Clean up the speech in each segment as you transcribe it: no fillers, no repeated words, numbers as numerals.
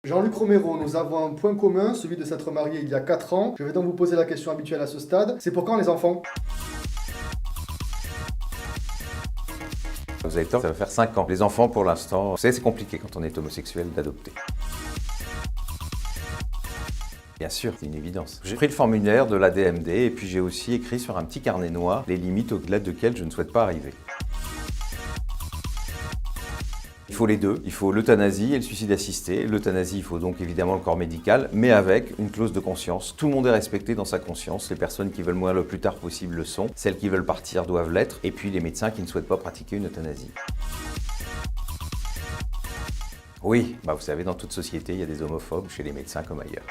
Jean-Luc Romero, nous avons un point commun, celui de s'être marié il y a 4 ans. Je vais donc vous poser la question habituelle à ce stade. C'est pour quand les enfants? Vous avez tort, ça va faire 5 ans. Les enfants, pour l'instant, vous savez, c'est compliqué quand on est homosexuel d'adopter. Bien sûr, c'est une évidence. J'ai pris le formulaire de la DMD et puis j'ai aussi écrit sur un petit carnet noir les limites au-delà desquelles je ne souhaite pas arriver. Il faut les deux, il faut l'euthanasie et le suicide assisté. L'euthanasie, il faut donc évidemment le corps médical, mais avec une clause de conscience. Tout le monde est respecté dans sa conscience. Les personnes qui veulent mourir le plus tard possible le sont. Celles qui veulent partir doivent l'être. Et puis les médecins qui ne souhaitent pas pratiquer une euthanasie. Oui, vous savez, dans toute société, il y a des homophobes, chez les médecins comme ailleurs.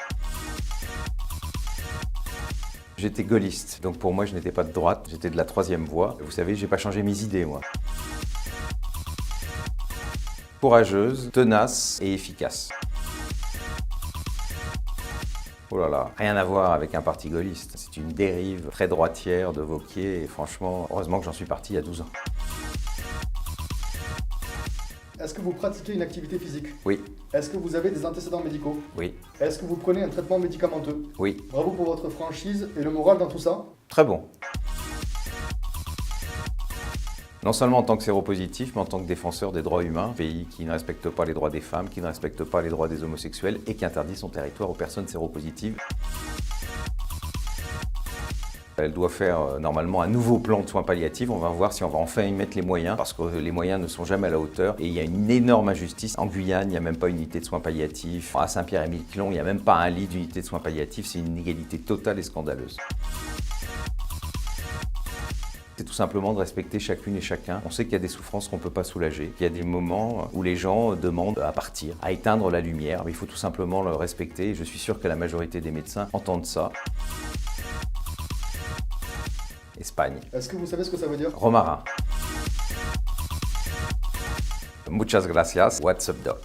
J'étais gaulliste, donc pour moi, je n'étais pas de droite, j'étais de la troisième voie. Vous savez, j'ai pas changé mes idées, moi. Courageuse, tenace et efficace. Oh là là, rien à voir avec un parti gaulliste. C'est une dérive très droitière de Wauquiez et franchement, heureusement que j'en suis parti il y a 12 ans. Est-ce que vous pratiquez une activité physique? Oui. Est-ce que vous avez des antécédents médicaux? Oui. Est-ce que vous prenez un traitement médicamenteux? Oui. Bravo pour votre franchise et le moral dans tout ça. Très bon. Non seulement en tant que séropositif, mais en tant que défenseur des droits humains, pays qui ne respecte pas les droits des femmes, qui ne respecte pas les droits des homosexuels et qui interdit son territoire aux personnes séropositives. Elle doit faire normalement un nouveau plan de soins palliatifs. On va voir si on va enfin y mettre les moyens, parce que les moyens ne sont jamais à la hauteur. Et il y a une énorme injustice. En Guyane, il n'y a même pas une unité de soins palliatifs. À Saint-Pierre-et-Miquelon, il n'y a même pas un lit d'unité de soins palliatifs. C'est une inégalité totale et scandaleuse. C'est tout simplement de respecter chacune et chacun. On sait qu'il y a des souffrances qu'on ne peut pas soulager, qu'il y a des moments où les gens demandent à partir, à éteindre la lumière. Mais il faut tout simplement le respecter. Je suis sûr que la majorité des médecins entendent ça. Espagne. Est-ce que vous savez ce que ça veut dire? Romarin. Muchas gracias. What's up, doc?